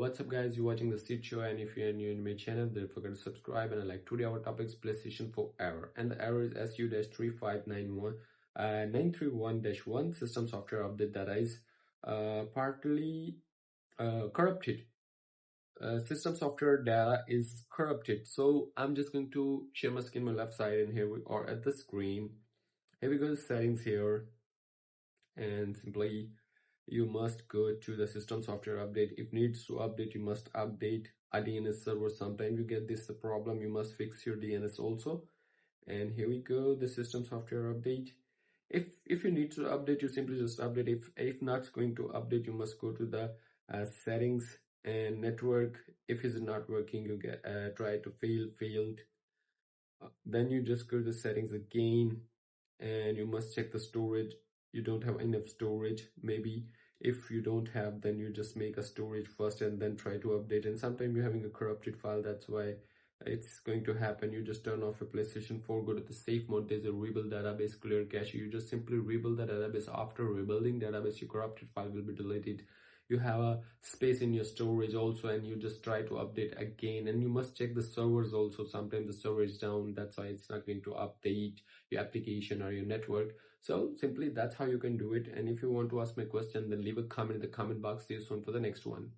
What's up guys, you're watching the Seed Show, and if you're new in my channel, don't forget to subscribe. And today our topic is PlayStation 4 error, and the error is SU-35931-1 system software update that is partly corrupted. System software data is corrupted. So I'm just going to share my screen on my left side, and here we are at the screen. Here we go to settings here, and simply you must go to the system software update. If needs to update, you must update a DNS server. Sometimes you get this problem, you must fix your DNS also. And here we go, the system software update. If you need to update, you simply just update. If not going to update, you must go to the settings and network. If it's not working, you get try to failed. Then you just go to the settings again, and you must check the storage. You don't have enough storage. Maybe if you don't have, then you just make a storage first and then try to update. And sometimes you're having a corrupted file, that's why it's going to happen. You just turn off your PlayStation 4, go to the safe mode. There's a rebuild database, clear cache. You just simply rebuild the database. After rebuilding database, your corrupted file will be deleted. You have a space in your storage also, and you just try to update again. And you must check the servers also. Sometimes the server is down, that's why it's not going to update your application or your network. So simply that's how you can do it. And if you want to ask my question, then leave a comment in the comment box. See you soon for the next one.